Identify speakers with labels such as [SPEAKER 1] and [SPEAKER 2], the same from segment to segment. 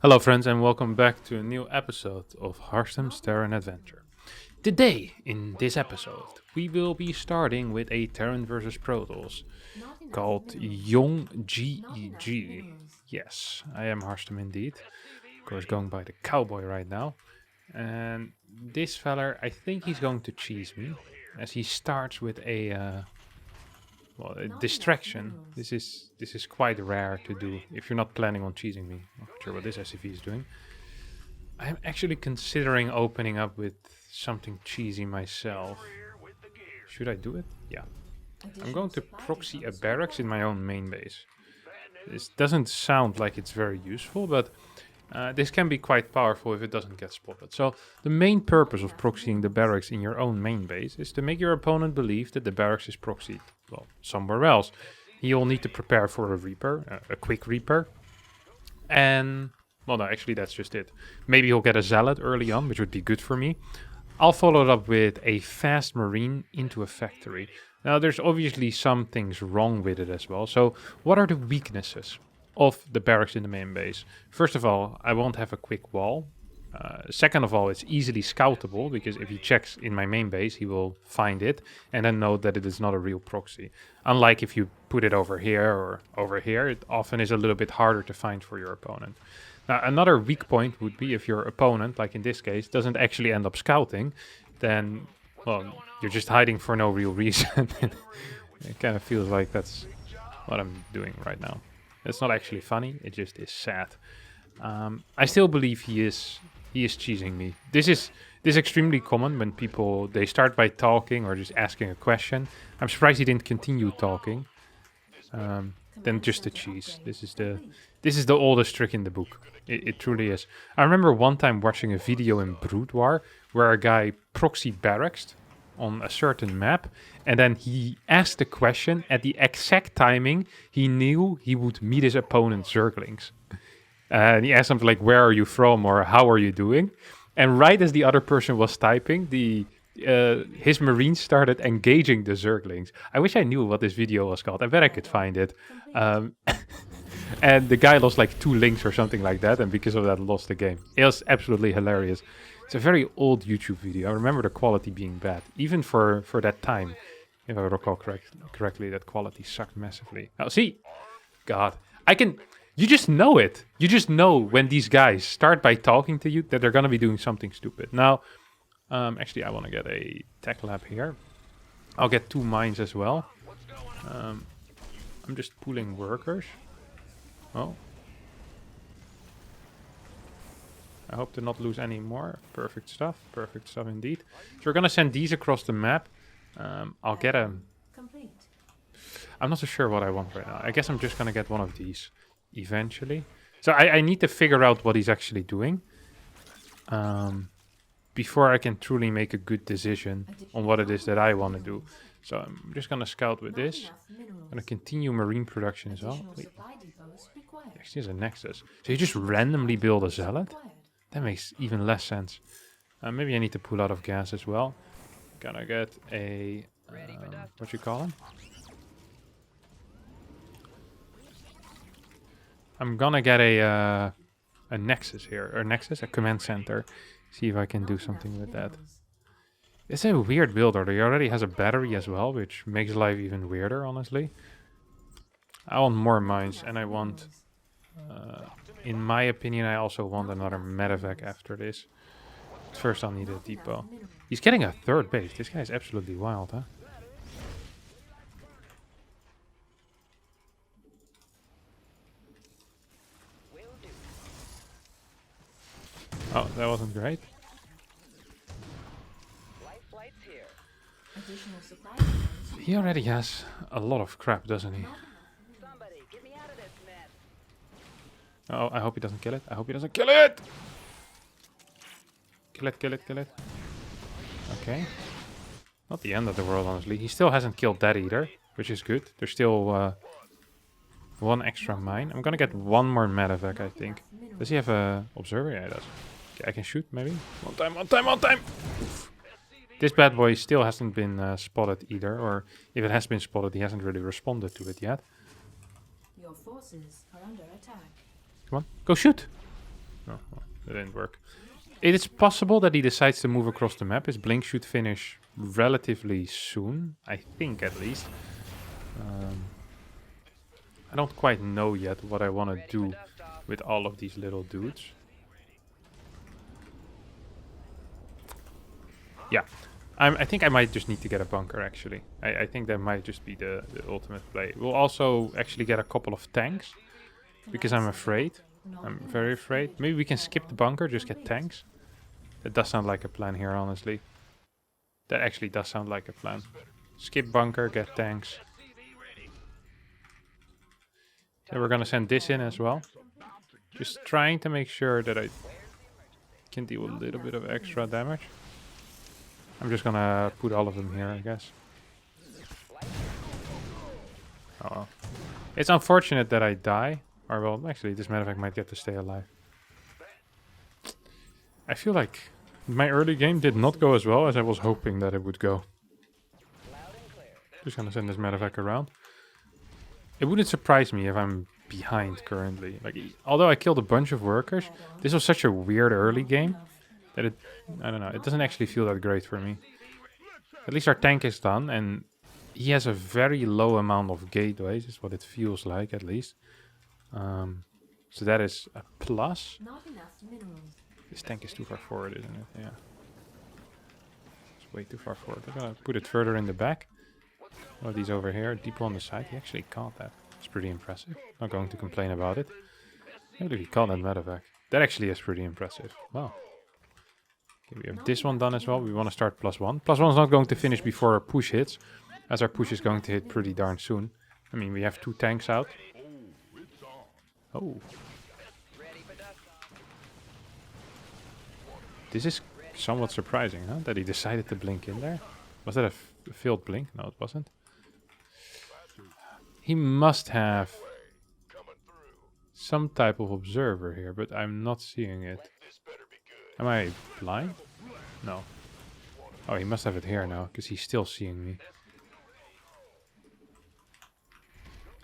[SPEAKER 1] Hello friends and welcome back to a new episode of Harstem's Terran Adventure. Today, in this episode, we will be starting with a Terran versus PROTOSS called Young GEG. Yes, I am Harstem indeed. Of course going by the cowboy right now. And this feller, I think he's going to cheese me, as he starts with a distraction. This is quite rare to do if you're not planning on cheesing me. I'm not sure what this SCV is doing. I'm actually considering opening up with something cheesy myself. Should I do it? Yeah. I'm going to proxy a barracks in my own main base. This doesn't sound like it's very useful, but this can be quite powerful if it doesn't get spotted. So the main purpose of proxying the barracks in your own main base is to make your opponent believe that the barracks is proxied, well, somewhere else. He'll need to prepare for a Reaper, a quick Reaper. And, well no, actually that's just it. Maybe he'll get a Zealot early on, which would be good for me. I'll follow it up with a fast Marine into a factory. Now there's obviously some things wrong with it as well. So what are the weaknesses of the barracks in the main base? First of all, I won't have a quick wall. Second of all, it's easily scoutable, because if he checks in my main base, he will find it and then know that it is not a real proxy. Unlike if you put it over here or over here, it often is a little bit harder to find for your opponent. Now, another weak point would be if your opponent, like in this case, doesn't actually end up scouting, then, well, you're just hiding for no real reason. It kind of feels like that's what I'm doing right now. It's not actually funny, it just is sad. I still believe he is cheesing me. This is extremely common when people, they start by talking or just asking a question. I'm surprised he didn't continue talking. Then just to cheese. This is the oldest trick in the book. It truly is. I remember one time watching a video in Brood War where a guy proxy barracked on a certain map, and then he asked the question at the exact timing he knew he would meet his opponent's Zerglings. And he asked something like, "Where are you from?" or "How are you doing?" And right as the other person was typing, his Marines started engaging the Zerglings. I wish I knew what this video was called. I bet I could find it. And the guy lost like 2 links or something like that, and because of that lost the game. It was absolutely hilarious. It's a very old YouTube video. I remember the quality being bad, even for that time. If I recall correctly, that quality sucked massively. Oh, see? God. You just know it. You just know when these guys start by talking to you that they're going to be doing something stupid. Now, actually, I want to get a tech lab here. I'll get 2 mines as well. I'm just pooling workers. Oh. I hope to not lose any more. Perfect stuff indeed. So we're gonna send these across the map. I'll get a... I'm not so sure what I want right now. I guess I'm just gonna get one of these eventually. So I need to figure out what he's actually doing before I can truly make a good decision on what it is that I want to do. So I'm just gonna scout with this. I'm gonna continue marine production as well. Wait. Actually, there's a nexus. So you just randomly build a Zealot? That makes even less sense. Maybe I need to pull out of gas as well. Gonna get a... what you call him? I'm gonna get a nexus here. Or a command center. See if I can do something with that. It's a weird builder. He already has a battery as well, which makes life even weirder, honestly. I want more mines, and I want... in my opinion, I also want another medevac after this. But first I'll need a depot. He's getting a 3rd base. This guy is absolutely wild, huh? Oh, that wasn't great. He already has a lot of crap, doesn't he? Oh, I hope he doesn't kill it. I hope he doesn't kill it! Kill it. Okay. Not the end of the world, honestly. He still hasn't killed that either, which is good. There's still 1 extra mine. I'm gonna get 1 more medevac, I think. Does he have a observer? Yeah, he does. Okay, I can shoot, maybe. One time! Oof. This bad boy still hasn't been spotted either, or if it has been spotted, he hasn't really responded to it yet.
[SPEAKER 2] Your forces are under attack.
[SPEAKER 1] Come on, go shoot! that didn't work. It is possible that he decides to move across the map. His blink should finish relatively soon, I think at least. I don't quite know yet what I want to do with all of these little dudes. Yeah, I think I might just need to get a bunker actually. I think that might just be the ultimate play. We'll also actually get a couple of tanks because I'm afraid. I'm very afraid. Maybe we can skip the bunker, just get tanks. That does sound like a plan here, honestly. That actually does sound like a plan. Skip bunker, get tanks. Then we're gonna send this in as well. Just trying to make sure that I can deal with a little bit of extra damage. I'm just gonna put all of them here, I guess. Oh well. It's unfortunate that I die. Or well, actually, this medevac might get to stay alive. I feel like my early game did not go as well as I was hoping that it would go. Just gonna send this medevac around. It wouldn't surprise me if I'm behind currently. Like, although I killed a bunch of workers, this was such a weird early game that I don't know, it doesn't actually feel that great for me. At least our tank is done, and he has a very low amount of gateways, is what it feels like at least. So that is a plus. This tank is too far forward, isn't it? Yeah. It's way too far forward. I'm gonna put it further in the back. One of these over here, deeper on the side. He actually caught that. It's pretty impressive. Not going to complain about it. I believe he caught that medevac. That actually is pretty impressive. Wow. Okay, we have this one done as well. We want to start +1. +1 is not going to finish before our push hits, as our push is going to hit pretty darn soon. I mean, we have 2 tanks out. Oh. This is somewhat surprising, huh? That he decided to blink in there. Was that a failed blink? No, it wasn't. He must have some type of observer here, but I'm not seeing it. Am I blind? No. Oh, he must have it here now, because he's still seeing me.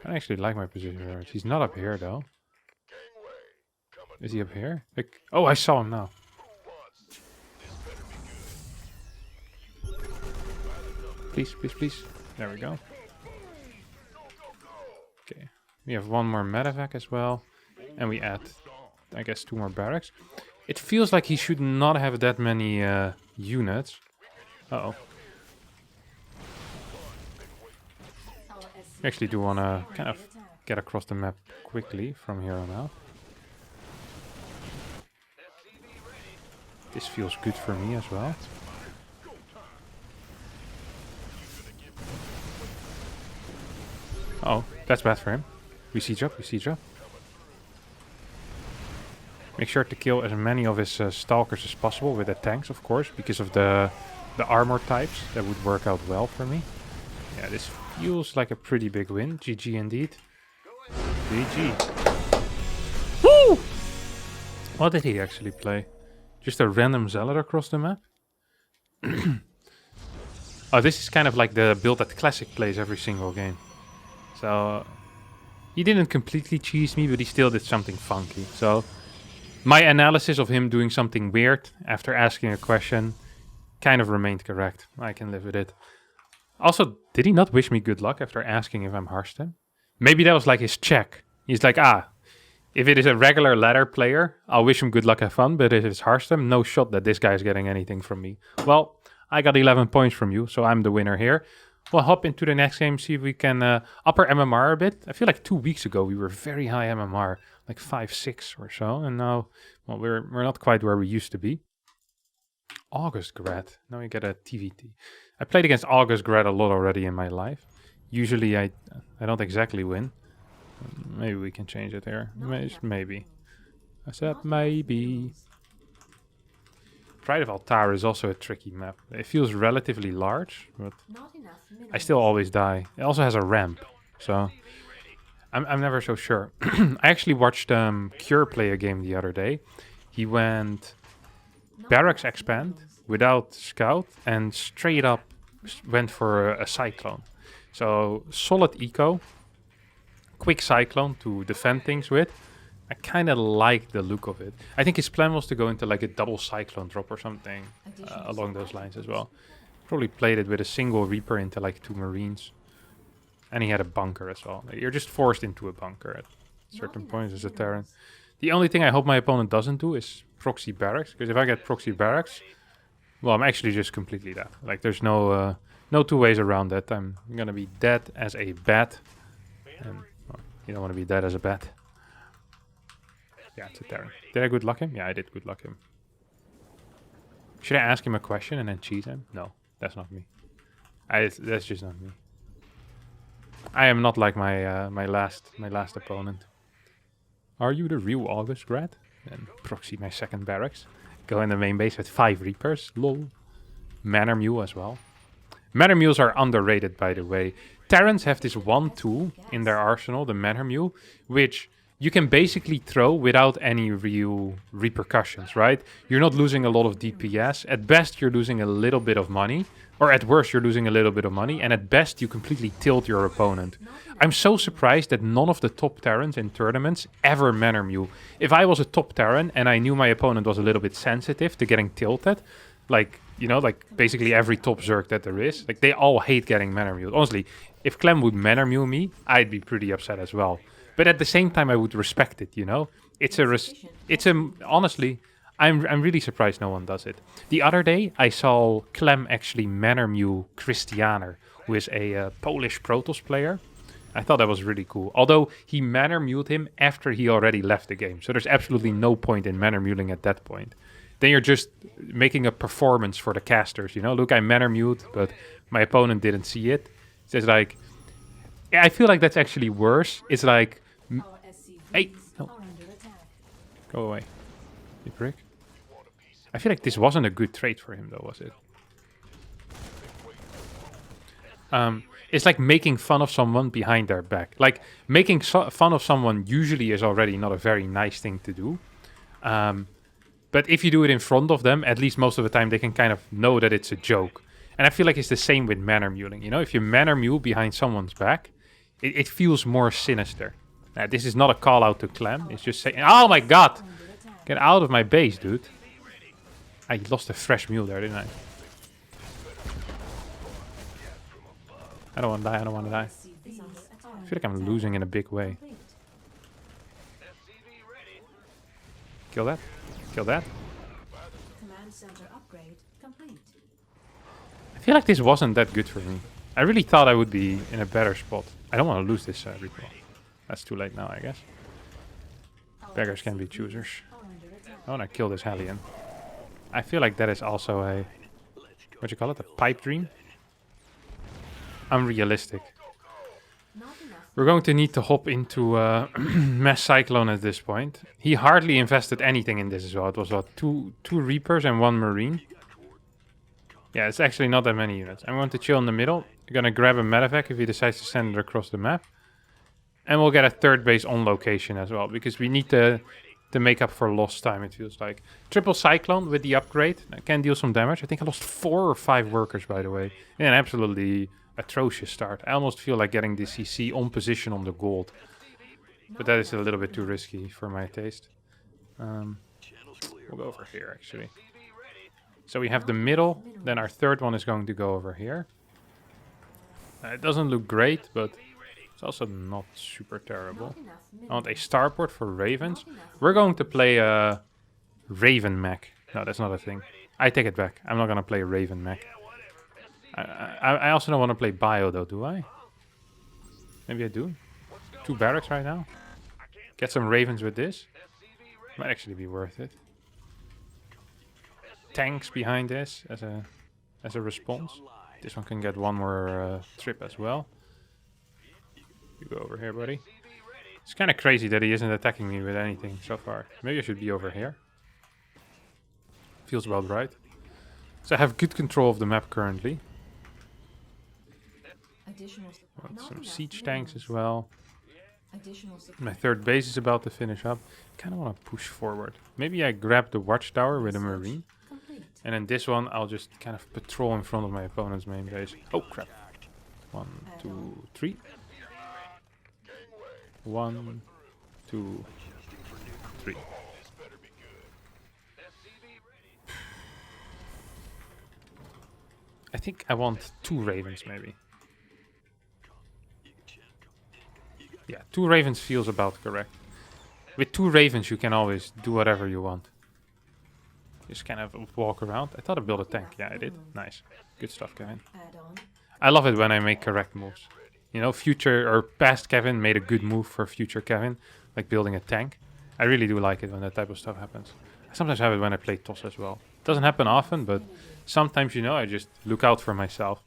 [SPEAKER 1] I actually like my position here. He's not up here, though. Is he up here? Like, oh, I saw him now. Please, please, please. There we go. Okay. We have 1 more medevac as well. And we add, I guess, 2 more barracks. It feels like he should not have that many units. Uh-oh. I actually do want to kind of get across the map quickly from here on out. This feels good for me as well. Oh, that's bad for him. We siege up, we siege up. Make sure to kill as many of his stalkers as possible with the tanks, of course, because of the armor types. That would work out well for me. Yeah, this feels like a pretty big win. GG indeed. GG. Woo! What did he actually play? Just a random zealot across the map? Oh, this is kind of like the build that Classic plays every single game. So, he didn't completely cheese me, but he still did something funky. So, my analysis of him doing something weird after asking a question kind of remained correct. I can live with it. Also, did he not wish me good luck after asking if I'm Harstem? Maybe that was like his check. He's like, if it is a regular ladder player, I'll wish him good luck, have fun. But if it's Harstem, no shot that this guy is getting anything from me. Well, I got 11 points from you, so I'm the winner here. We'll hop into the next game, see if we can up our MMR a bit. I feel like 2 weeks ago we were very high MMR, like 5, 6 or so. And now, well, we're not quite where we used to be. August Grad. Now we get a TVT. I played against August Grad a lot already in my life. Usually I don't exactly win. Maybe we can change it here. Maybe. I said maybe. Pride of Altar is also a tricky map. It feels relatively large, but I still always die. It also has a ramp, so I'm never so sure. I actually watched Cure play a game the other day. He went Barracks Expand without Scout and straight up went for a Cyclone. So solid eco, quick Cyclone to defend things with. I kind of like the look of it. I think his plan was to go into like a double cyclone drop or something along those lines as well. Probably played it with a single Reaper into like 2 Marines. And he had a bunker as well. You're just forced into a bunker at certain points as a Terran. The only thing I hope my opponent doesn't do is proxy barracks. Because if I get proxy barracks, well, I'm actually just completely dead. Like there's no two ways around that. I'm gonna be dead as a bat. And well, you don't want to be dead as a bat. Yeah, it's a Terran. Did I good luck him? Yeah, I did good luck him. Should I ask him a question and then cheat him? No, that's not me. That's just not me. I am not like my last opponent. Are you the real August grad? Then proxy my second barracks. Go in the main base with 5 Reapers. Lol. Manor Mule as well. Manor Mules are underrated, by the way. Terrans have this one tool in their arsenal, the Manor Mule, which you can basically throw without any real repercussions, right? You're not losing a lot of DPS. At best, you're losing a little bit of money. Or at worst, you're losing a little bit of money. And at best, you completely tilt your opponent. I'm so surprised that none of the top Terrans in tournaments ever Manor Mule. If I was a top Terran and I knew my opponent was a little bit sensitive to getting tilted, like, you know, like basically every top Zerg that there is, like they all hate getting Manor Mule. Honestly, if Clem would Manor Mule me, I'd be pretty upset as well. But at the same time, I would respect it, you know? Honestly, I'm really surprised no one does it. The other day, I saw Clem actually Manor Mule Christianer, who is a Polish PROTOSS player. I thought that was really cool. Although he Manor Muled him after he already left the game. So there's absolutely no point in Manor Muling at that point. Then you're just making a performance for the casters, you know? Look, I Manor Muled, but my opponent didn't see it. It's just like... I feel like that's actually worse. It's like... Hey! No. Go away. You prick. I feel like this wasn't a good trade for him, though, was it? It's like making fun of someone behind their back. Like, making fun of someone usually is already not a very nice thing to do. But if you do it in front of them, at least most of the time they can kind of know that it's a joke. And I feel like it's the same with Manor Muling. You know, if you Manor Mule behind someone's back, it feels more sinister. This is not a call out to Clem. It's just saying, oh my god! Get out of my base, dude. I lost a fresh mule there, didn't I? I don't want to die, I don't want to die. I feel like I'm losing in a big way. Kill that. Kill that. I feel like this wasn't that good for me. I really thought I would be in a better spot. I don't want to lose this recall. That's too late now, I guess. Beggars can be choosers. I want to kill this Hellion. I feel like that is also a... what you call it? A pipe dream? Unrealistic. We're going to need to hop into Mass Cyclone at this point. He hardly invested anything in this as well. It was what, two Reapers and 1 Marine. Yeah, it's actually not that many units. I'm going to chill in the middle. I'm going to grab a medevac if he decides to send it across the map. And we'll get a 3rd base on location as well, because we need to make up for lost time, it feels like. Triple Cyclone with the upgrade. I can deal some damage. I think I lost 4 or 5 workers, by the way. Yeah, an absolutely atrocious start. I almost feel like getting the CC on position on the gold. But that is a little bit too risky for my taste. We'll go over here, actually. So we have the middle. Then our 3rd one is going to go over here. It doesn't look great, but... it's also not super terrible. I want a starport for Ravens. We're going to play a Raven mech. No, that's not a thing. I take it back. I'm not going to play Raven mech. I also don't want to play Bio though, do I? Maybe I do. 2 barracks right now. Get some Ravens with this. Might actually be worth it. Tanks behind this as a response. This one can get 1 more trip as well. You go over here, buddy. It's kind of crazy that he isn't attacking me with anything so far. Maybe I should be over here. Feels about right. So I have good control of the map currently. Want some siege tanks as well. My 3rd base is about to finish up. Kind of want to push forward. Maybe I grab the watchtower with a Marine. And then this one, I'll just kind of patrol in front of my opponent's main base. Oh, crap. 1, 2, 3. 1, 2, 3. I think I want 2 ravens, maybe. Yeah, 2 ravens feels about correct. With 2 ravens, you can always do whatever you want. Just kind of walk around. I thought I built a tank. Yeah, I did. Nice. Good stuff, Kevin. I love it when I make correct moves. You know, future or past Kevin made a good move for future Kevin, like building a tank. I really do like it when that type of stuff happens. I sometimes have it when I play TOS as well. Doesn't happen often, but sometimes, you know, I just look out for myself.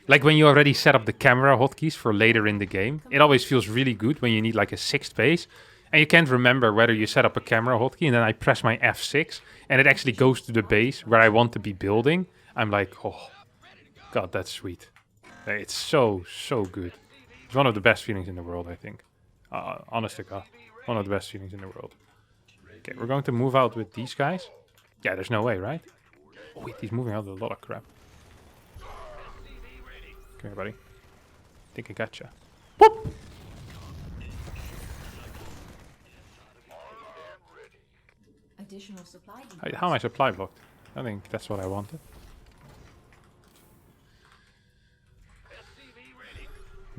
[SPEAKER 1] Like when you already set up the camera hotkeys for later in the game, it always feels really good when you need like a 6th base. And you can't remember whether you set up a camera hotkey and then I press my F6 and it actually goes to the base where I want to be building. I'm like, oh, God, that's sweet. It's so, so good. It's one of the best feelings in the world, I think. Honest to God, one of the best feelings in the world. Okay, we're going to move out with these guys. Yeah, there's no way, right? Oh, wait, he's moving out with a lot of crap. Come here, buddy. I think I gotcha. Whoop!
[SPEAKER 2] Additional supply.
[SPEAKER 1] How am I supply blocked? I think that's what I wanted.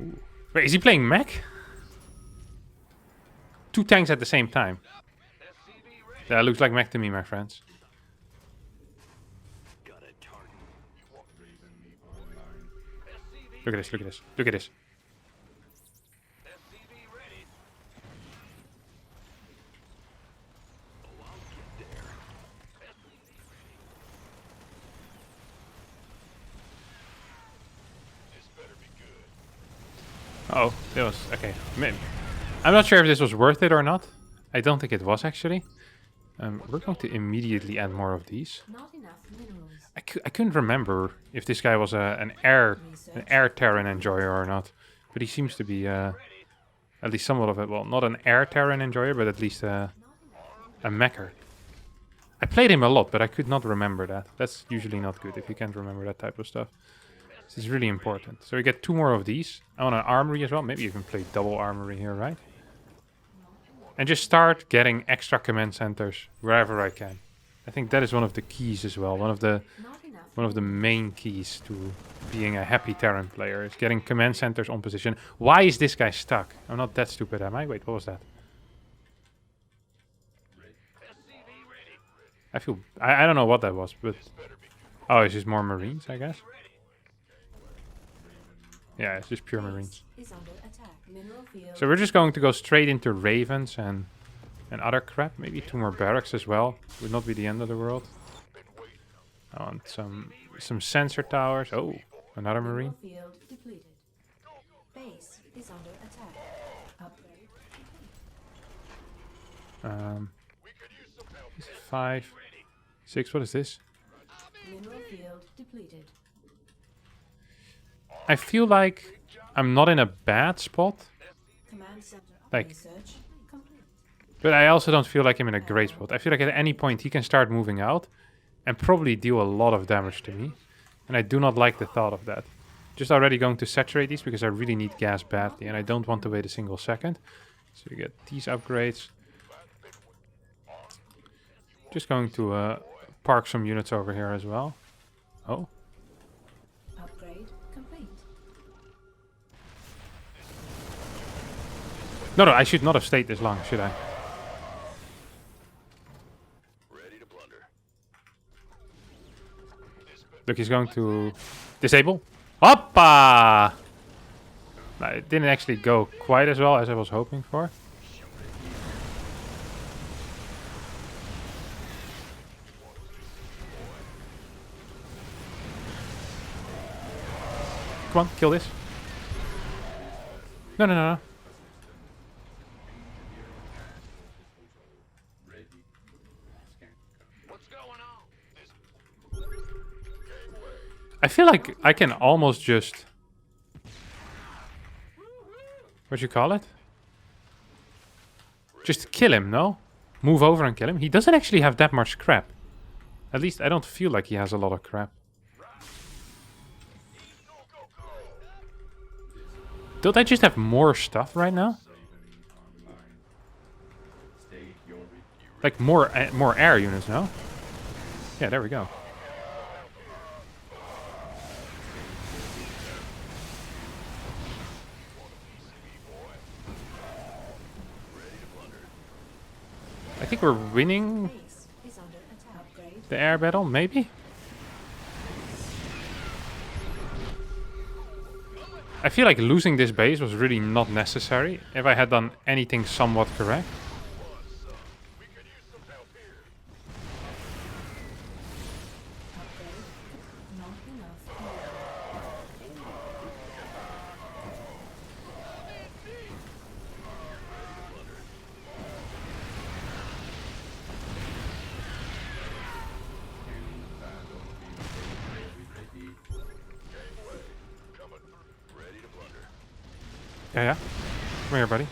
[SPEAKER 1] Ooh. Wait, is he playing mech? 2 tanks at the same time. That looks like mech to me, my friends. Look at this, look at this, look at this. Oh, it was okay. I'm not sure if this was worth it or not. I don't think it was actually. We're going to immediately add more of these.
[SPEAKER 2] Not enough minerals.
[SPEAKER 1] I couldn't remember if this guy was an air Terran enjoyer or not, but he seems to be at least somewhat of it. Well, not an air Terran enjoyer, but at least a mecher. I played him a lot, but I could not remember that. That's usually not good if you can't remember that type of stuff. This is really important. So we get 2 more of these. I want an armory as well. Maybe even play double armory here, right? And just start getting extra command centers wherever I can. I think that is one of the keys as well. One of the main keys to being a happy Terran player is getting command centers on position. Why is this guy stuck? I'm not that stupid, am I? Wait, what was that? I don't know what that was, but oh, it's just more Marines, I guess. Yeah, it's just pure Marines. So we're just going to go straight into Ravens and other crap. Maybe 2 more barracks as well. Would not be the end of the world. I want some sensor towers. Oh, another Marine.
[SPEAKER 2] Base is under attack.
[SPEAKER 1] 5, 6. What is this?
[SPEAKER 2] Mineral field depleted.
[SPEAKER 1] I feel like I'm not in a bad spot.
[SPEAKER 2] Command center
[SPEAKER 1] Like,
[SPEAKER 2] research complete.
[SPEAKER 1] but I also don't feel like I'm in a great spot. I feel like at any point he can start moving out and probably deal a lot of damage to me. And I do not like the thought of that. Just already going to saturate these because I really need gas badly and I don't want to wait a single second. So you get these upgrades. Just going to park some units over here as well. Oh.
[SPEAKER 2] Upgrade complete.
[SPEAKER 1] No, I should not have stayed this long, should I? Look, he's going to disable. Hoppa! No, it didn't actually go quite as well as I was hoping for. Come on, kill this. No, no, no, no. I feel like I can almost just... What you call it? Just kill him, no? Move over and kill him. He doesn't actually have that much crap. At least I don't feel like he has a lot of crap. Don't I just have more stuff right now? Like more air units, no? Yeah, there we go. I think we're winning
[SPEAKER 2] Base is under attack. Upgrade.
[SPEAKER 1] the air battle, maybe? I feel like losing this base was really not necessary if I had done anything somewhat correct.
[SPEAKER 2] Upgrade. Not enough fuel.
[SPEAKER 1] Yeah, yeah. Come here, buddy.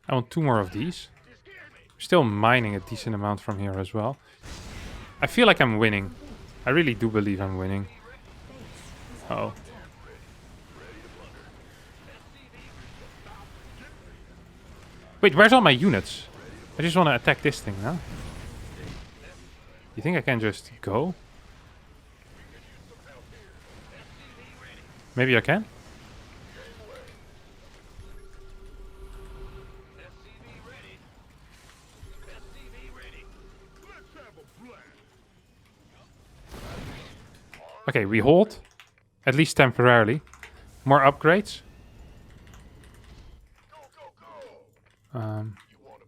[SPEAKER 1] I want 2 more of these. Still mining a decent amount from here as well. I feel like I'm winning. I really do believe I'm winning.
[SPEAKER 2] Base is
[SPEAKER 1] Uh oh.
[SPEAKER 2] under attack.
[SPEAKER 1] Wait, where's all my units? I just want to attack this thing now. You think I can just go? Maybe I can? Okay, we hold. At least temporarily. More upgrades.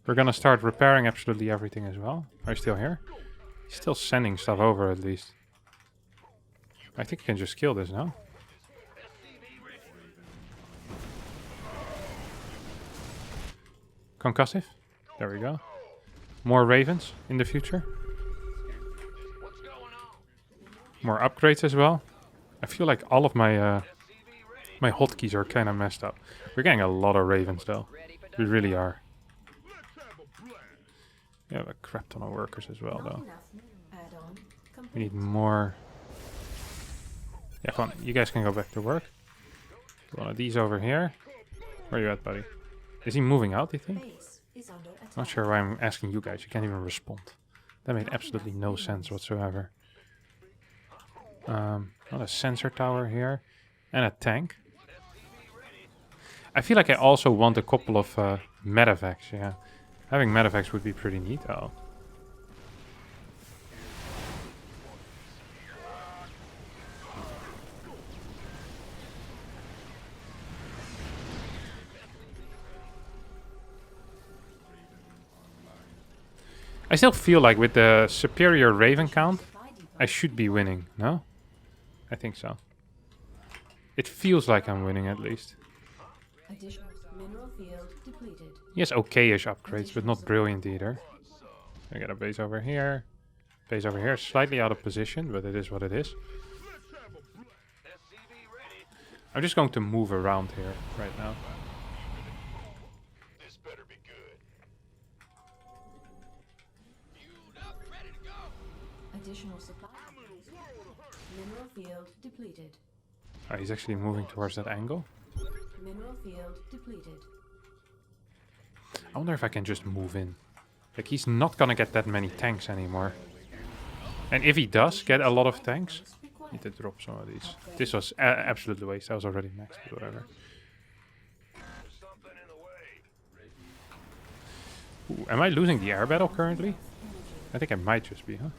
[SPEAKER 1] We're gonna start repairing absolutely everything as well. Are you still here? He's still sending stuff over at least. I think I can just kill this now. Concussive. There we go. More ravens in the future. More upgrades as well. I feel like all of my my hotkeys are kind of messed up. We're getting a lot of ravens though. We really are. We have a crap ton of workers as well though.
[SPEAKER 2] Not enough. Add-on
[SPEAKER 1] We
[SPEAKER 2] complete.
[SPEAKER 1] need more. Yeah, come on. You guys can go back to work. One of these over here. Where are you at, buddy? Is he moving out, do you think?
[SPEAKER 2] Base is under attack.
[SPEAKER 1] Not sure why I'm asking you guys. You can't even respond. That made absolutely no sense whatsoever. Not a sensor tower here. And a tank. I feel like I also want a couple of medevacs, yeah. Having medevacs would be pretty neat. Oh. I still feel like with the superior Raven count,
[SPEAKER 2] Supply depot.
[SPEAKER 1] I should be winning, no? I think so. It feels like I'm winning at least.
[SPEAKER 2] Additional mineral field depleted.
[SPEAKER 1] Yes, okay-ish upgrades, but not brilliant either. I got a base over here. Base over here, slightly out of position, but it is what it is. I'm just going to move around here right now.
[SPEAKER 3] This better be good.
[SPEAKER 2] Additional supply. Mineral field depleted.
[SPEAKER 1] Oh, he's actually moving towards that angle.
[SPEAKER 2] Mineral field depleted.
[SPEAKER 1] I wonder if I can just move in. Like, he's not gonna get that many tanks anymore. And if he does get a lot of tanks,
[SPEAKER 2] Required.
[SPEAKER 1] need to drop some of these. This was absolute waste. I was already maxed, but whatever.
[SPEAKER 3] There's something in the way.
[SPEAKER 1] Ooh, am I losing the air battle currently? I think I might just be, huh?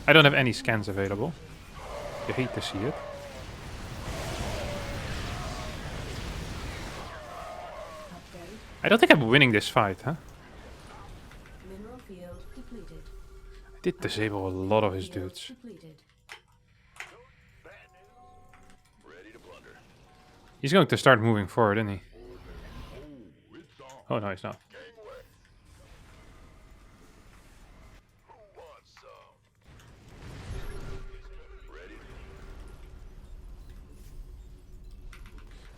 [SPEAKER 1] I don't have any scans available. You hate to see it.
[SPEAKER 2] Upgrade.
[SPEAKER 1] I don't think I'm winning this fight, huh?
[SPEAKER 2] Mineral field depleted.
[SPEAKER 1] I did disable a lot of his
[SPEAKER 2] Field
[SPEAKER 1] dudes.
[SPEAKER 2] depleted.
[SPEAKER 3] Ready to plunder.
[SPEAKER 1] He's going to start moving forward, isn't he? Oh, no, he's not.
[SPEAKER 3] Who wants some? Ready?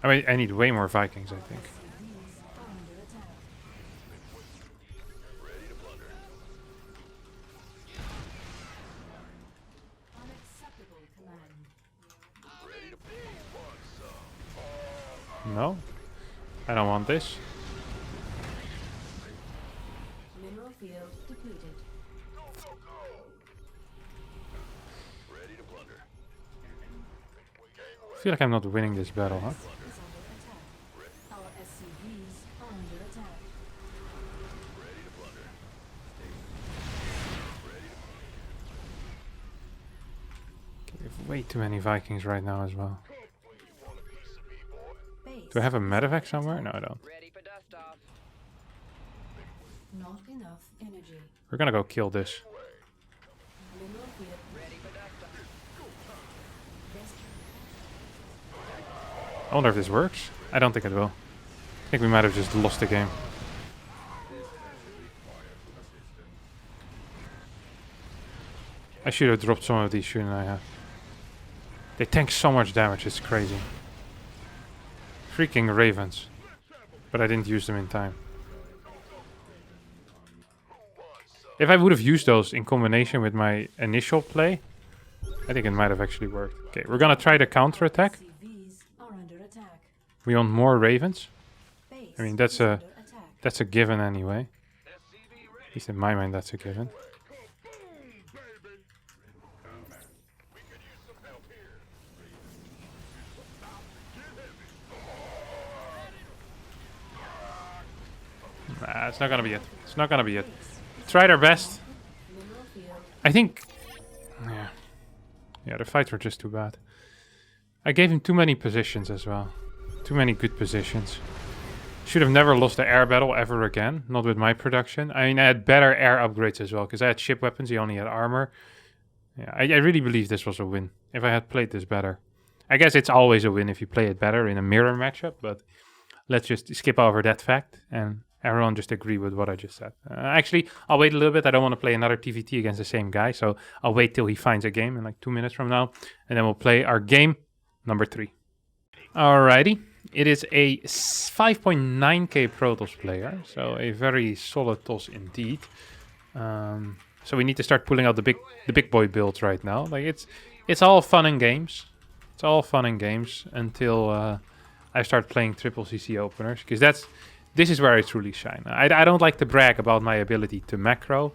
[SPEAKER 1] I mean, I need way more Vikings, I think.
[SPEAKER 2] Under attack.
[SPEAKER 3] Ready to plunder.
[SPEAKER 2] Unacceptable command.
[SPEAKER 1] No. I don't want this.
[SPEAKER 2] Mineral field depleted.
[SPEAKER 3] Ready to plunder.
[SPEAKER 1] I feel like I'm not winning this battle, huh?
[SPEAKER 2] Is under attack. Our SCVs are under attack.
[SPEAKER 3] Ready to plunder.
[SPEAKER 1] We have way too many Vikings right now as well.
[SPEAKER 2] Base.
[SPEAKER 1] Do I have a medevac somewhere? No, I don't.
[SPEAKER 4] Ready for dust off.
[SPEAKER 2] Not enough energy.
[SPEAKER 1] We're gonna go kill this.
[SPEAKER 2] Mineral field.
[SPEAKER 4] Ready for dust off.
[SPEAKER 2] Best.
[SPEAKER 1] I wonder if this works. I don't think it will. I think we might have just lost the game. I should have dropped some of these, shouldn't I have? They tank so much damage, it's crazy. Freaking ravens. But I didn't use them in time. If I would have used those in combination with my initial play, I think it might have actually worked. Okay, we're gonna try the counter-attack.
[SPEAKER 2] SCVs are under attack.
[SPEAKER 1] We want more ravens.
[SPEAKER 2] Base.
[SPEAKER 1] I mean, that's
[SPEAKER 2] is
[SPEAKER 1] a
[SPEAKER 2] under attack.
[SPEAKER 1] that's a given anyway. At least in my mind, that's a given. Nah, it's not gonna be it. It's not gonna be it. Tried our best.
[SPEAKER 2] Mineral field.
[SPEAKER 1] I think... Yeah, the fights were just too bad. I gave him too many positions as well. Too many good positions. Should have never lost the air battle ever again. Not with my production. I mean, I had better air upgrades as well. Because I had ship weapons, he only had armor. Yeah, I really believe this was a win. If I had played this better. I guess it's always a win if you play it better in a mirror matchup. But let's just skip over that fact. And everyone just agree with what I just said. Actually, I'll wait a little bit. I don't want to play another TVT against the same guy. So I'll wait till he finds a game in like 2 minutes from now. And then we'll play our game number 3. Alrighty. It is a 5.9k PROTOSS player. So a very solid toss indeed. So we need to start pulling out the big boy builds right now. Like it's all fun and games. It's all fun and games until I start playing triple CC openers. Because this is where I truly shine. I don't like to brag about my ability to macro,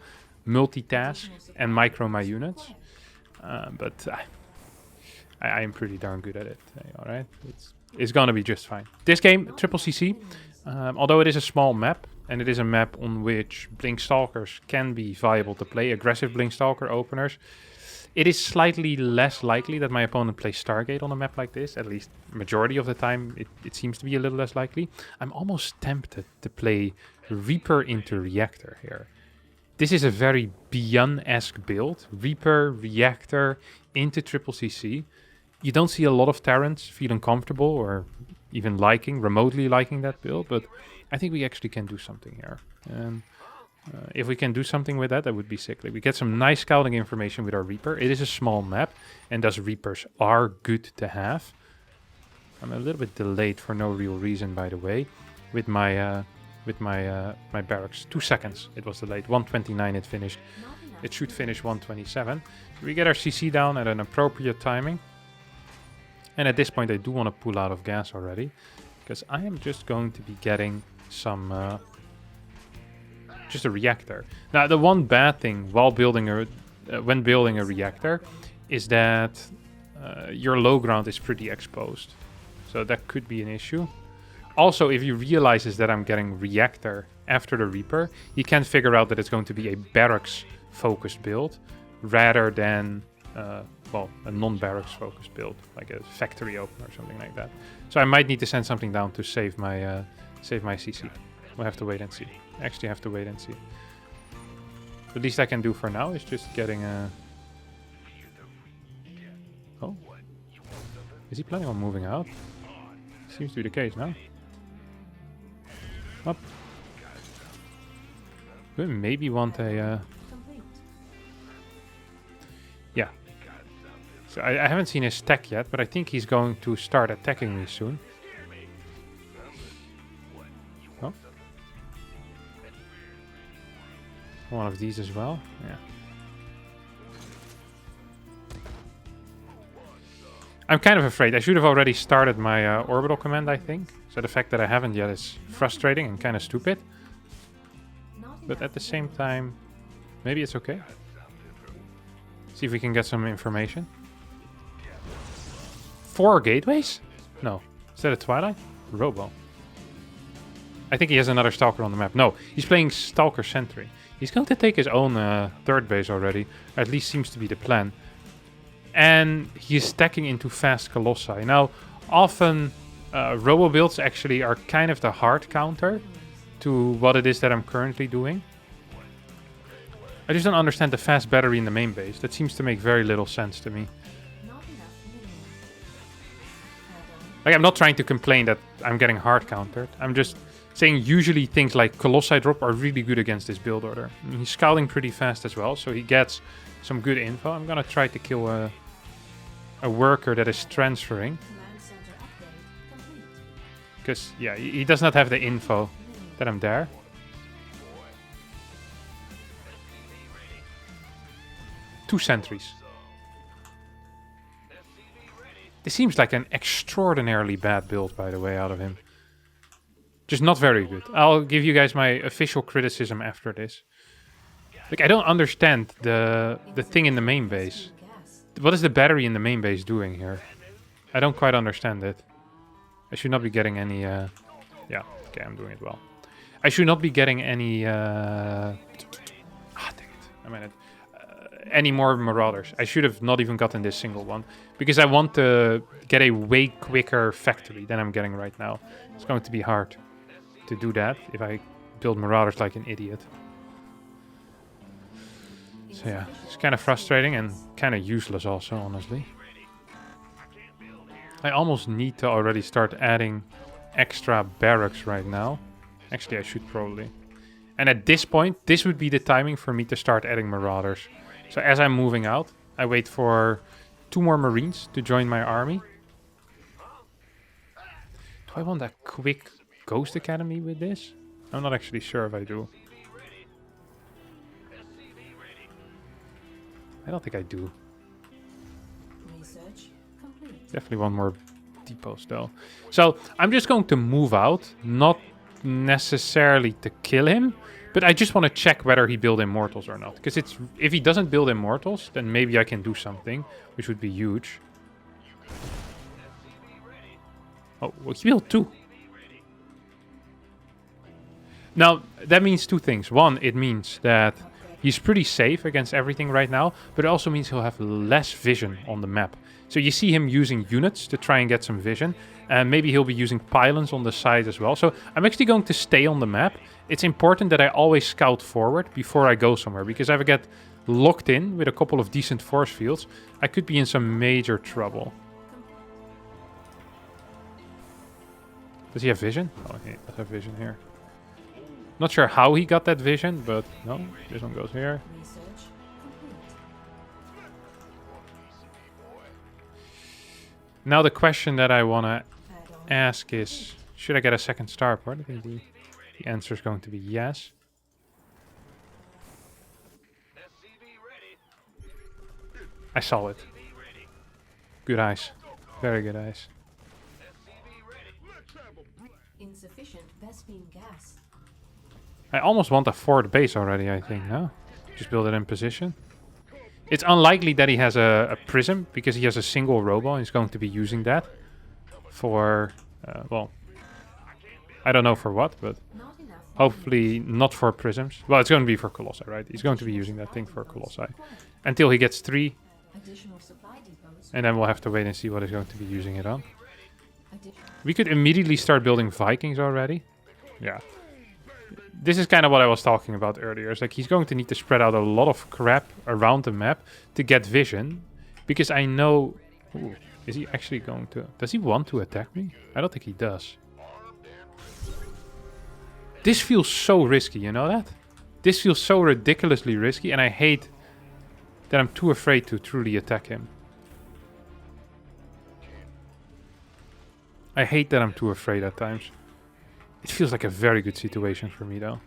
[SPEAKER 1] multitask, and micro my units. But I am pretty darn good at it. Alright, it's gonna be just fine. This game, triple CC, although it is a small map, and it is a map on which Blink Stalkers can be viable to play, aggressive Blink Stalker openers, it is slightly less likely that my opponent plays Stargate on a map like this. At least majority of the time, it seems to be a little less likely. I'm almost tempted to play Reaper into Reactor here. This is a very Beyond-esque build. Reaper, Reactor into triple CC. You don't see a lot of Terrans feeling comfortable or even remotely liking that build, but I think we actually can do something here. And if we can do something with that, that would be sick. Like, we get some nice scouting information with our Reaper. It is a small map, and thus Reapers are good to have. I'm a little bit delayed for no real reason, by the way, with my my barracks. 2 seconds it was delayed. 1:29 it finished. It should finish 1:27. So we get our CC down at an appropriate timing. And at this point, I do want to pull out of gas already, because I am just going to be getting some, just a reactor. Now, the one bad thing while building when building a reactor, is that your low ground is pretty exposed, so that could be an issue. Also, if he realizes that I'm getting reactor after the Reaper, he can figure out that it's going to be a barracks focused build rather than well, a non-barracks focused build, like a factory open or something like that. So I might need to send something down to save my CC. We'll have to wait and see. Actually have to wait and see. The least I can do for now is just getting a... Oh. Is he planning on moving out? Seems to be the case now. Up. We maybe want a...
[SPEAKER 2] Complete.
[SPEAKER 1] Yeah. So I haven't seen his tech yet, but I think he's going to start attacking me soon. Oh. One of these as well. Yeah. I'm kind of afraid. I should have already started my orbital command, I think. So the fact that I haven't yet is frustrating and kind of stupid. But at the same time, maybe it's okay. See if we can get some information. 4 gateways? No. Is that a Twilight? Robo. I think he has another Stalker on the map. No, he's playing Stalker Sentry. He's going to take his own 3rd base already. At least seems to be the plan. And he's stacking into fast Colossi. Now, often Robo builds actually are kind of the hard counter to what it is that I'm currently doing. I just don't understand the fast battery in the main base. That seems to make very little sense to me. Like, I'm not trying to complain that I'm getting hard countered. I'm just saying usually things like Colossi drop are really good against this build order. And he's scouting pretty fast as well, so he gets some good info. I'm gonna try to kill a worker that is transferring. Because, yeah, he does not have the info that I'm there. Two sentries. This seems like an extraordinarily bad build, by the way, out of him. Just not very good. I'll give you guys my official criticism after this. Like, I don't understand the thing in the main base. What is the battery in the main base doing here? I don't quite understand it. I should not be getting any... yeah, okay, I'm doing it well. I should not be getting any... dang it. I mean it. Any more Marauders. I should have not even gotten this single one. Because I want to get a way quicker factory than I'm getting right now. It's going to be hard to do that if I build Marauders like an idiot. So yeah, it's kind of frustrating and kind of useless also, honestly. I almost need to already start adding extra barracks right now. Actually, I should probably. And at this point, this would be the timing for me to start adding Marauders. So as I'm moving out, I wait for 2 more Marines to join my army. Do I want a quick Ghost Academy with this? I'm not actually sure if I do. I don't think I do. Definitely want more depots though. So I'm just going to move out, not necessarily to kill him, but I just want to check whether he built Immortals or not. Because if he doesn't build Immortals, then maybe I can do something, which would be huge. Oh, well, he built 2. Now, that means 2 things. One, it means that he's pretty safe against everything right now, but it also means he'll have less vision on the map. So you see him using units to try and get some vision. And maybe he'll be using pylons on the side as well. So I'm actually going to stay on the map. It's important that I always scout forward before I go somewhere. Because if I get locked in with a couple of decent force fields, I could be in some major trouble. Does he have vision? Oh, he does have vision here. Not sure how he got that vision, but no, this one goes here. Now the question that I want to ask is, should I get a second starport? I think the answer is going to be yes. I saw it. Good eyes. Very good eyes.
[SPEAKER 2] Insufficient Vespene gas.
[SPEAKER 1] I almost want a 4th base already, I think, no? Just build it in position. It's unlikely that he has a prism, because he has a single robo, and he's going to be using that for, well, I don't know for what, but hopefully not for prisms. Well, it's going to be for Colossi, right? He's going to be using that thing for Colossi. Until he gets 3, and then we'll have to wait and see what he's going to be using it on. We could immediately start building Vikings already. Yeah. This is kind of what I was talking about earlier. It's like he's going to need to spread out a lot of crap around the map to get vision. Because I know... Ooh, is he actually going to... Does he want to attack me? I don't think he does. This feels so risky, you know that? This feels so ridiculously risky, and I hate that I'm too afraid to truly attack him. I hate that I'm too afraid at times. It feels like a very good situation for me, though.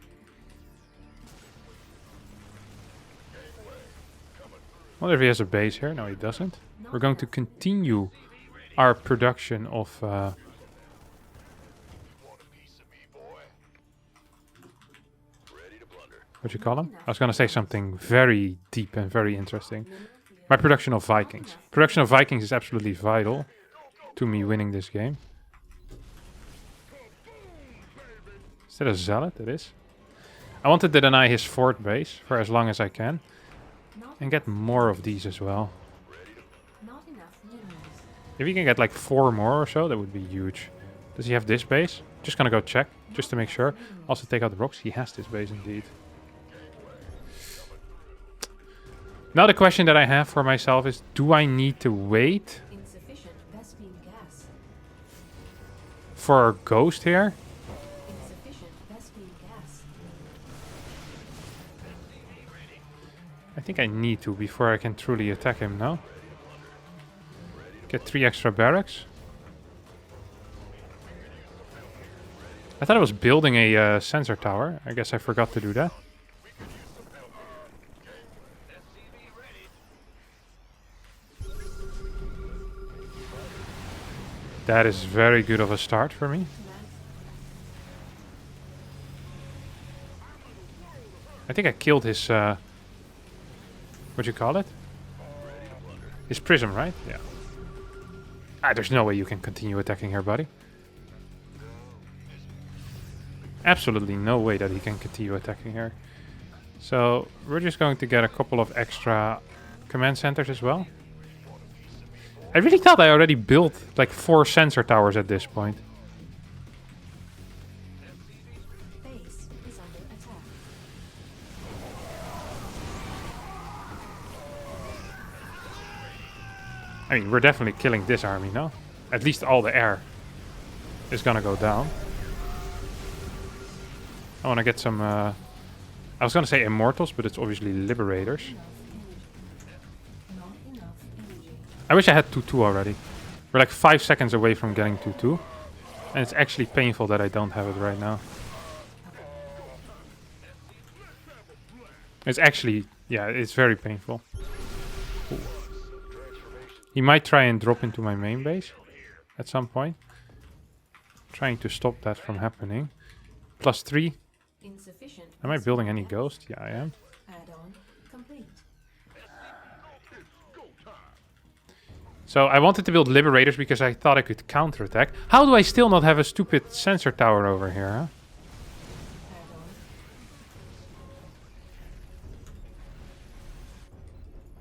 [SPEAKER 1] Wonder if he has a base here. No, he doesn't. We're going to continue our production of
[SPEAKER 3] Ready to plunder.
[SPEAKER 1] what you call them? I was gonna say something very deep and very interesting. My production of Vikings. Production of Vikings is absolutely vital to me winning this game. Is that a zealot? It is. I wanted to deny his fort base for as long as I can. And get more of these as well.
[SPEAKER 2] Not enough minerals.
[SPEAKER 1] If you can get like 4 more or so, that would be huge. Does he have this base? Just gonna go check, just to make sure. Also take out the rocks. He has this base indeed. Now the question that I have for myself is, do I need to wait
[SPEAKER 2] Insufficient Vespine gas.
[SPEAKER 1] for a ghost here?
[SPEAKER 2] Insufficient Vespine gas.
[SPEAKER 1] I think I need to before I can truly attack him, no? Get 3 extra barracks. I thought I was building a sensor tower. I guess I forgot to do that. That is very good of a start for me. I think I killed his, what you call it? His prism, right? Yeah. Ah, there's no way you can continue attacking her, buddy. Absolutely no way that he can continue attacking her. So, we're just going to get a couple of extra command centers as well. I really thought I already built like 4 sensor towers at this point.
[SPEAKER 2] Base is under attack.
[SPEAKER 1] I mean, we're definitely killing this army, no? At least all the air is gonna go down. I wanna get some, I was gonna say immortals, but it's obviously liberators.
[SPEAKER 2] Not enough energy.
[SPEAKER 1] I wish I had 2-2 already. We're like 5 seconds away from getting 2-2. And it's actually painful that I don't have it right now. It's actually, yeah, it's very painful. Ooh. He might try and drop into my main base at some point. Trying to stop that from happening. +3.
[SPEAKER 2] Insufficient.
[SPEAKER 1] Am I building any
[SPEAKER 2] Vespine gas.
[SPEAKER 1] ghost? Yeah, I am.
[SPEAKER 2] Add-on complete.
[SPEAKER 1] So I wanted to build liberators because I thought I could counterattack. How do I still not have a stupid sensor tower over here, huh?
[SPEAKER 2] Add-on.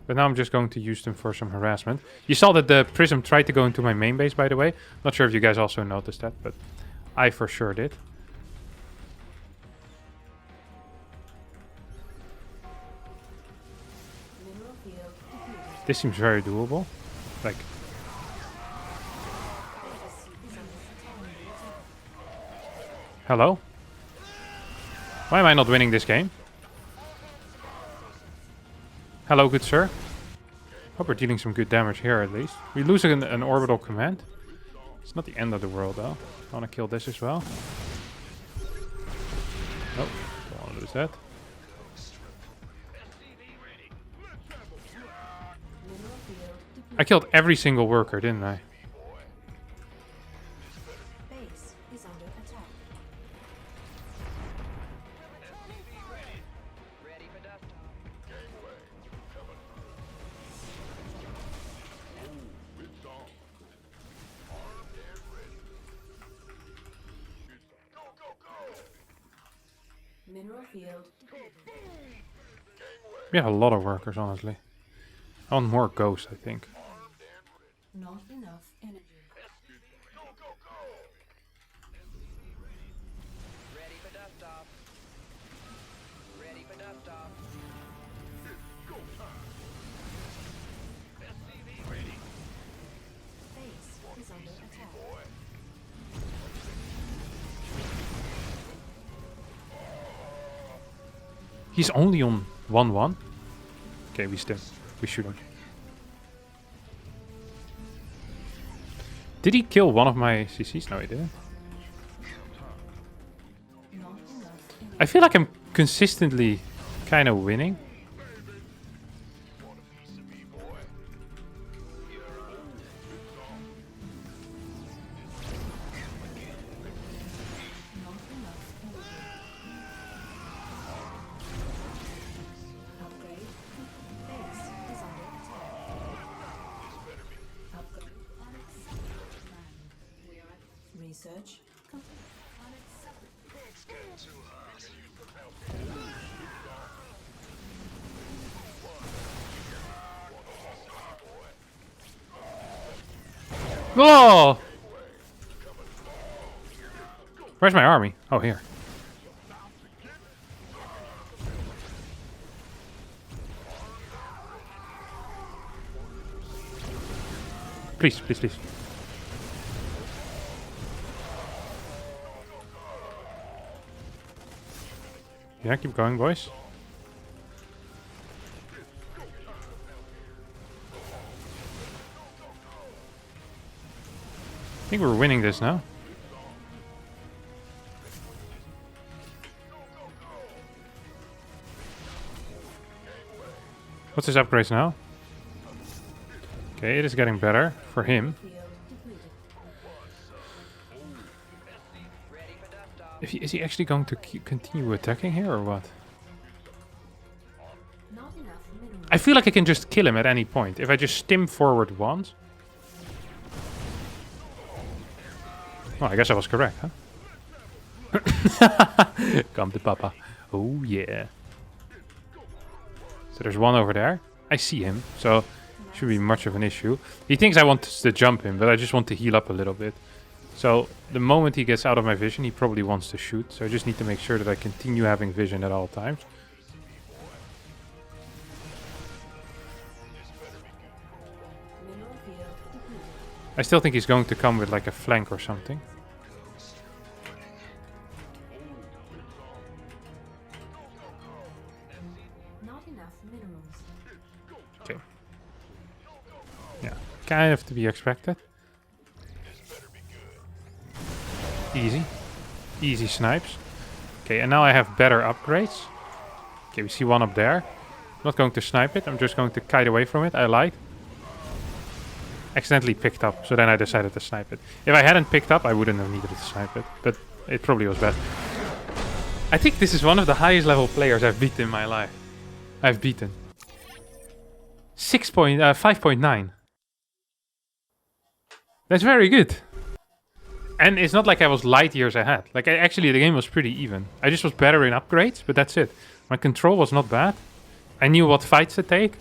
[SPEAKER 1] But now I'm just going to use them for some harassment. You saw that the prism tried to go into my main base, by the way. Not sure if you guys also noticed that, but I for sure did.
[SPEAKER 2] Mineral field depleted.
[SPEAKER 1] This seems very doable. Like,
[SPEAKER 2] Base is under attack.
[SPEAKER 1] hello? Why am I not winning this game? Hello, good sir. Hope we're dealing some good damage here at least. We lose an orbital command. It's not the end of the world though. I want to kill this as well. Nope, don't want to lose that.
[SPEAKER 2] Mineral field depleted.
[SPEAKER 1] I killed every single worker, didn't I?
[SPEAKER 2] Base is under attack.
[SPEAKER 4] Ready for dust off.
[SPEAKER 2] Mineral field depleted.
[SPEAKER 1] We have a lot of workers, honestly. I want more ghosts, I think.
[SPEAKER 2] Not enough energy.
[SPEAKER 4] Ready for dust off. Ready for dust off.
[SPEAKER 2] Base is under attack.
[SPEAKER 1] He's only on 1-1. Okay, we shoot him. Did he kill one of my CCs? No, he didn't.
[SPEAKER 2] Not enough energy.
[SPEAKER 1] I feel like I'm consistently kind of winning.
[SPEAKER 2] research complete.
[SPEAKER 1] Whoa! Where's my army? Oh, here. Please, please, please. Yeah, keep going, boys. I think we're winning this now. What's his upgrades now? Okay, it is getting better for him.
[SPEAKER 2] Field depleted.
[SPEAKER 4] Ready for dust off.
[SPEAKER 1] Is he actually going to continue attacking here or what?
[SPEAKER 2] Not enough minerals.
[SPEAKER 1] I feel like I can just kill him at any point. If I just stim forward once. Oh, I guess I was correct, huh? Come to Papa. Oh, yeah. So there's one over there. I see him, so shouldn't be much of an issue. He thinks I want to jump him, but I just want to heal up a little bit. So the moment he gets out of my vision, he probably wants to shoot. So I just need to make sure that I continue having vision at all times.
[SPEAKER 2] Mineral field depleted.
[SPEAKER 1] I still think he's going to come with like a flank or something.
[SPEAKER 2] Not enough minerals.
[SPEAKER 1] Okay. Yeah, kind of to be expected. Easy. Easy snipes. Okay, and now I have better upgrades. Okay, we see one up there. I'm not going to snipe it. I'm just going to kite away from it. I lied. Accidentally picked up, so then I decided to snipe it. If I hadn't picked up, I wouldn't have needed to snipe it. But it probably was bad. I think this is one of the highest level players I've beaten in my life. I've beaten. 5.9. That's very good. And it's not like I was light years ahead. Like, actually, the game was pretty even. I just was better in upgrades, but that's it. My control was not bad. I knew what fights to take.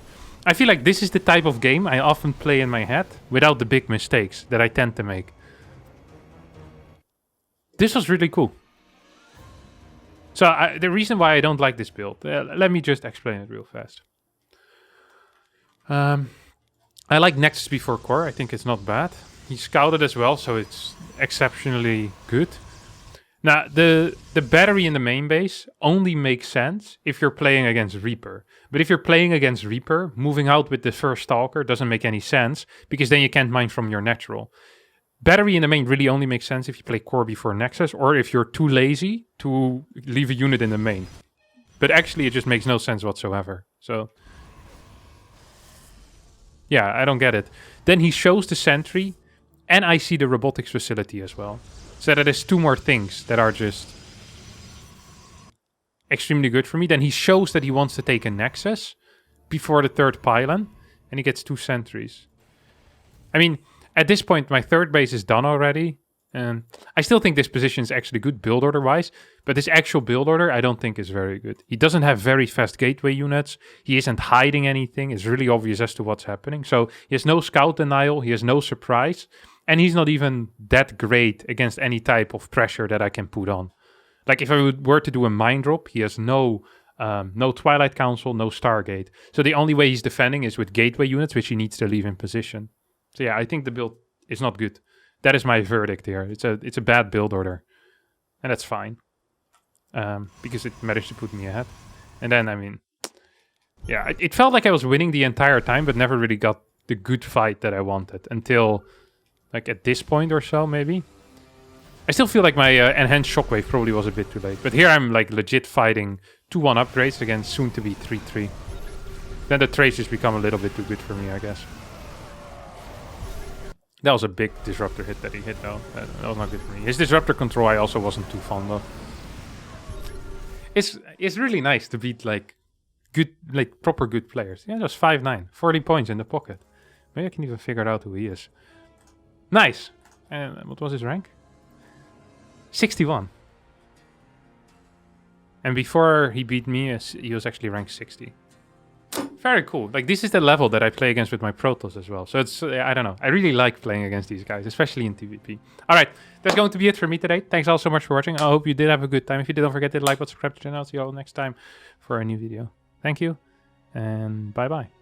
[SPEAKER 1] I feel like this is the type of game I often play in my head without the big mistakes that I tend to make. This was really cool. So, the reason why I don't like this build, let me just explain it real fast. I like Nexus before core. I think it's not bad. He scouted as well, so it's exceptionally good. Now, the battery in the main base only makes sense if you're playing against Reaper. But if you're playing against Reaper, moving out with the first Stalker doesn't make any sense, because then you can't mine from your natural. Battery in the main really only makes sense if you play core before Nexus, or if you're too lazy to leave a unit in the main. But actually, it just makes no sense whatsoever. So, yeah, I don't get it. Then he shows the sentry, and I see the robotics facility as well. So that is two more things that are just extremely good for me. Then he shows that he wants to take a Nexus before the third pylon, and he gets 2 sentries. I mean, at this point, my third base is done already. And I still think this position is actually good build order-wise, but this actual build order I don't think is very good. He doesn't have very fast gateway units. He isn't hiding anything. It's really obvious as to what's happening. So he has no scout denial. He has no surprise. And he's not even that great against any type of pressure that I can put on. Like if I were to do a mine drop, he has no Twilight Council, no Stargate. So the only way he's defending is with gateway units, which he needs to leave in position. So yeah, I think the build is not good. That is my verdict here. It's a bad build order. And that's fine. Because it managed to put me ahead. And then, I mean, yeah, it felt like I was winning the entire time, but never really got the good fight that I wanted. Until, like, at this point or so, maybe. I still feel like my enhanced shockwave probably was a bit too late. But here I'm, like, legit fighting 2-1 upgrades against soon-to-be 3-3. Then the trades just become a little bit too good for me, I guess. That was a big disruptor hit that he hit, though. That was not good for me. His disruptor control I also wasn't too fond of. It's really nice to beat, like, good, like, proper good players. Yeah, that was 5-9. 40 points in the pocket. Maybe I can even figure out who he is. Nice! And what was his rank? 61. And before he beat me, he was actually ranked 60. Very cool. Like, this is the level that I play against with my PROTOSS as well. So it's, I don't know. I really like playing against these guys, especially in PvP. All right, that's going to be it for me today. Thanks all so much for watching. I hope you did have a good time. If you did, don't forget to like, subscribe to the channel. See you all next time for a new video. Thank you, and bye-bye.